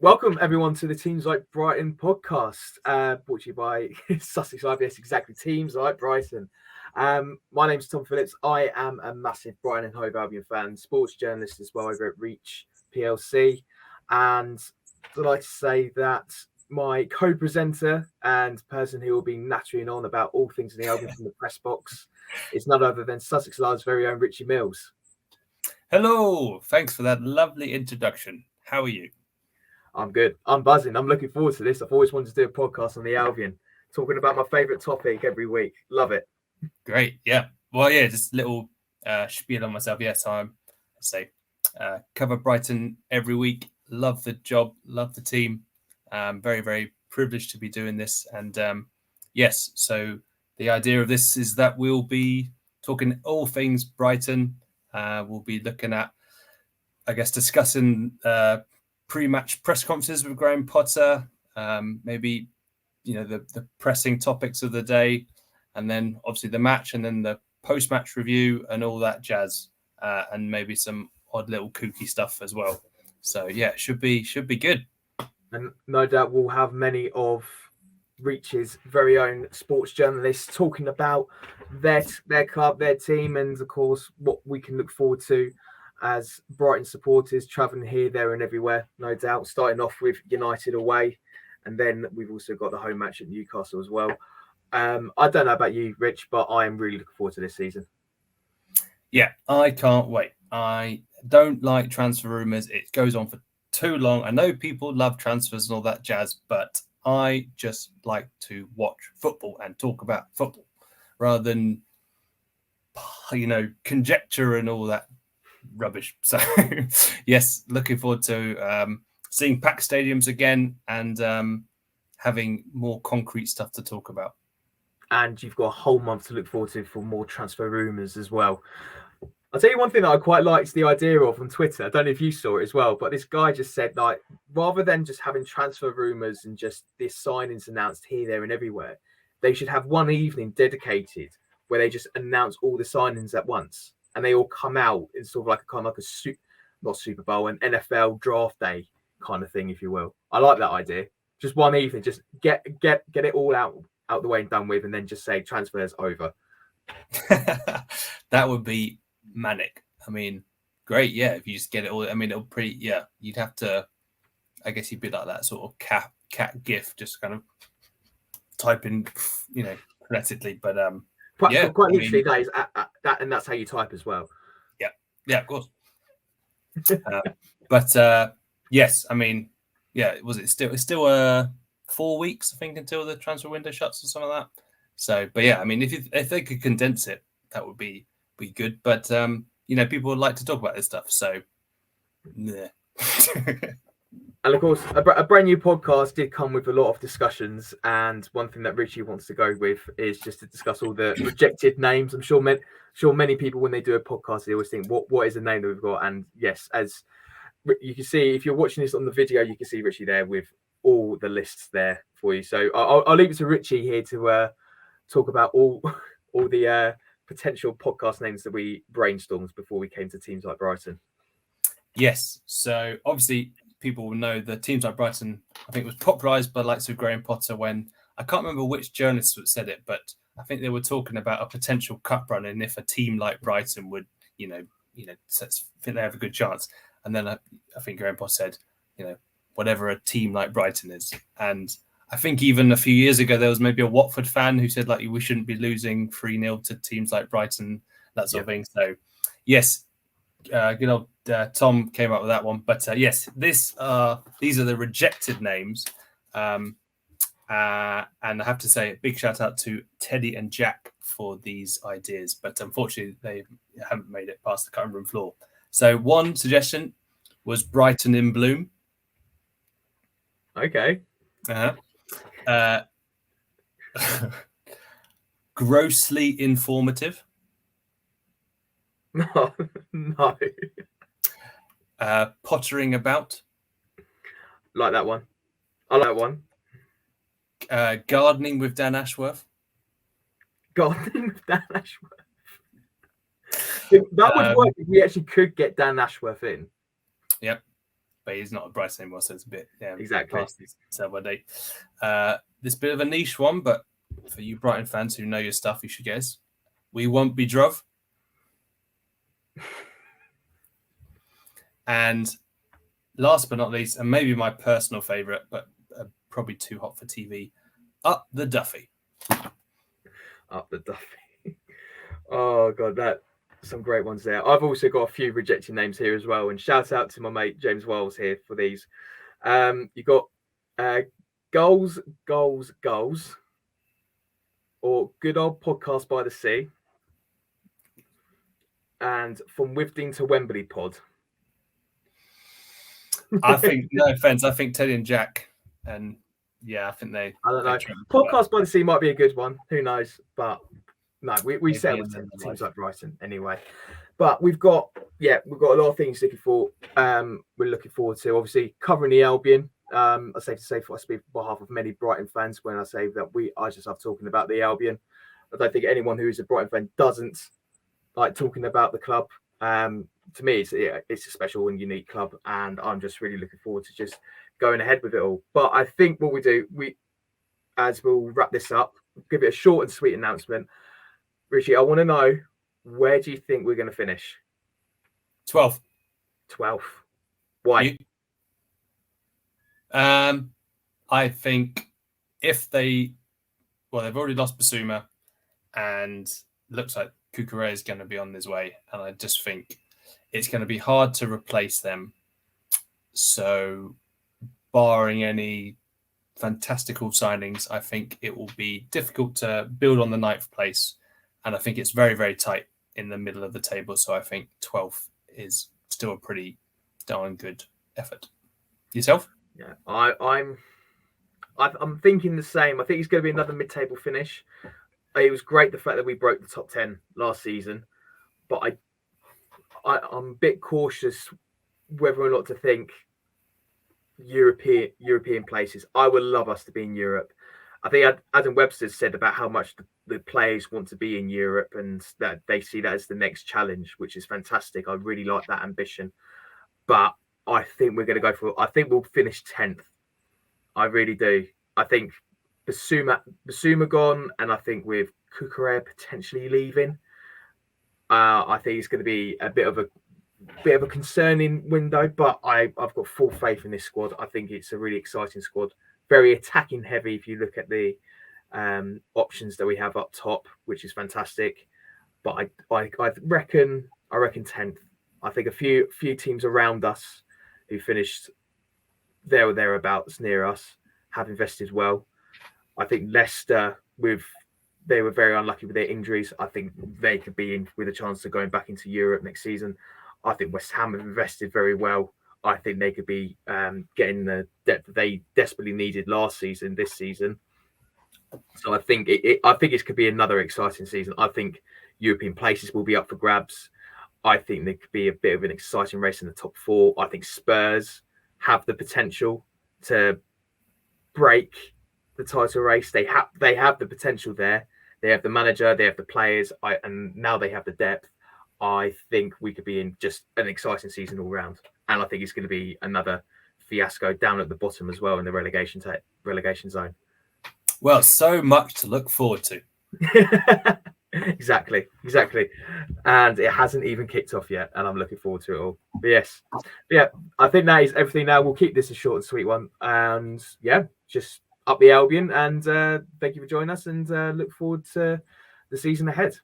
Welcome everyone to the Teams Like Brighton podcast, brought to you by Sussex IBS, exactly, Teams Like Brighton. My name's Tom Phillips. I am a massive Brighton Hove Albion fan, sports journalist as well over at Reach PLC, and I'd like to say that my co-presenter and person who will be nattering on about all things in the Albion from the press box is none other than Sussex Live's very own Richie Mills. Hello, thanks for that lovely introduction. How are you? I'm good. I'm buzzing. I'm looking forward to this. I've always wanted to do a podcast on the Albion, talking about my favourite topic every week. Love it. Great. Yeah. Well, yeah, just a little spiel on myself. Yes, cover Brighton every week. Love the job. Love the team. Very, very privileged to be doing this. And yes, so the idea of this is that we'll be talking all things Brighton. We'll be looking at, discussing pre-match press conferences with Graham Potter, maybe, the pressing topics of the day, and then obviously the match, and then the post-match review and all that jazz, and maybe some odd little kooky stuff as well. So yeah, should be good. And no doubt we'll have many of Reach's very own sports journalists talking about their club, their team, and of course what we can look forward to as Brighton supporters travelling here, there and everywhere, no doubt, starting off with United away, and then we've also got the home match at Newcastle as well. I don't know about you, Rich, but I am really looking forward to this season. Yeah, I can't wait. I don't like transfer rumours. It goes on for too long. I know people love transfers and all that jazz, but I just like to watch football and talk about football rather than, conjecture and all that rubbish. So yes, looking forward to seeing packed stadiums again and having more concrete stuff to talk about. And you've got a whole month to look forward to for more transfer rumours as well. I'll tell you one thing that I quite liked the idea of on Twitter. I don't know if you saw it as well, but this guy just said, like, rather than just having transfer rumours and just this signings announced here, there and everywhere, they should have one evening dedicated where they just announce all the signings at once. And they all come out in sort of like not Super Bowl, an NFL draft day kind of thing, if you will. I like that idea. Just one evening, just get it all out the way and done with, and then just say transfers over. That would be manic. I mean, great, yeah. If you just get it all, I mean, it'll pretty, yeah. You'd have to, I guess, you'd be like that sort of cat gif, just kind of typing, phonetically, but Quite literally, that is that, and that's how you type as well. Yeah, of course. But yes, I mean, yeah. It's still 4 weeks, I think, until the transfer window shuts or something like that. So, but yeah, I mean, if they could condense it, that would be good. But people would like to talk about this stuff. So, yeah. And of course, a brand new podcast did come with a lot of discussions. And one thing that Richie wants to go with is just to discuss all the rejected names. I'm sure many people, when they do a podcast, they always think, what is the name that we've got? And yes, as you can see, if you're watching this on the video, you can see Richie there with all the lists there for you. So I'll leave it to Richie here to talk about all the potential podcast names that we brainstormed before we came to Teams Like Brighton. Yes. So obviously, people will know the Teams Like Brighton, I think, was popularised by the likes of Graham Potter when, I can't remember which journalist said it, but I think they were talking about a potential cup run and if a team like Brighton would, think they have a good chance. And then I think Graham Potter said, whatever a team like Brighton is. And I think even a few years ago, there was maybe a Watford fan who said, like, we shouldn't be losing 3-0 to teams like Brighton, that sort of thing. So, yes, good old Tom came up with that one. But yes, these are the rejected names. And I have to say a big shout out to Teddy and Jack for these ideas. But unfortunately, they haven't made it past the cutting room floor. So one suggestion was Brighton in Bloom. Okay. Grossly informative. No. Pottering about. Like that one. I like that one. Gardening with Dan Ashworth. Gardening with Dan Ashworth. That would work if we actually could get Dan Ashworth in. Yep. but he's not at Brighton anymore, so it's a bit exactly past his sell-by date. This bit of a niche one, but for you Brighton fans who know your stuff, you should guess. We won't be druv. And last but not least, and maybe my personal favourite, but probably too hot for TV, Up the Duffy. Up the Duffy. Oh, God, that some great ones there. I've also got a few rejected names here as well. And shout out to my mate James Wells here for these. You got Goals, or Good Old Podcast by the Sea, and From Withdean to Wembley Pod. I think, no offense, I think Teddy and Jack, and I think they. I don't know. Podcast by the Sea might be a good one. Who knows? But no, we settle with Teams Like Brighton anyway. But we've got a lot of things we're looking forward to. Obviously, covering the Albion. I say I speak on behalf of many Brighton fans when I say that I just love talking about the Albion. I don't think anyone who is a Brighton fan doesn't like talking about the club. To me, it's a special and unique club, and I'm just really looking forward to just going ahead with it all. But I think what we do, as we'll wrap this up, give it a short and sweet announcement. Richie, I want to know, where do you think we're going to finish? 12th. Why? I think if they've already lost Basuma, and looks like Cucurella is going to be on his way, and I just think it's going to be hard to replace them. So, barring any fantastical signings, I think it will be difficult to build on the 9th place, and I think it's very, very tight in the middle of the table. So I think 12th is still a pretty darn good effort. Yourself? Yeah, I'm thinking the same. I think it's going to be another mid-table finish. It was great the fact that we broke the top 10 last season, but I'm a bit cautious whether or not to think European places. I would love us to be in Europe. I think Adam Webster said about how much the players want to be in Europe, and that they see that as the next challenge, which is fantastic. I really like that ambition, but I think we're going to go I think we'll finish 10th. I really do. I think Basuma gone, and I think with Cucurella potentially leaving, I think it's going to be a bit of a concerning window. But I've got full faith in this squad. I think it's a really exciting squad, very attacking heavy. If you look at the options that we have up top, which is fantastic. But I reckon 10th. I think a few teams around us who finished there or thereabouts near us have invested well. I think Leicester, they were very unlucky with their injuries. I think they could be in with a chance of going back into Europe next season. I think West Ham have invested very well. I think they could be getting the depth they desperately needed last season, this season. So I think it could be another exciting season. I think European places will be up for grabs. I think there could be a bit of an exciting race in the top 4. I think Spurs have the potential to break the title race. They have the potential there. They have the manager, they have the players, and now they have the depth. I think we could be in just an exciting season all round. And I think it's going to be another fiasco down at the bottom as well in the relegation zone. Well, so much to look forward to. Exactly. And it hasn't even kicked off yet, and I'm looking forward to it all. But yes. I think that is everything now. We'll keep this a short and sweet one. And just up the Albion, and thank you for joining us, and look forward to the season ahead.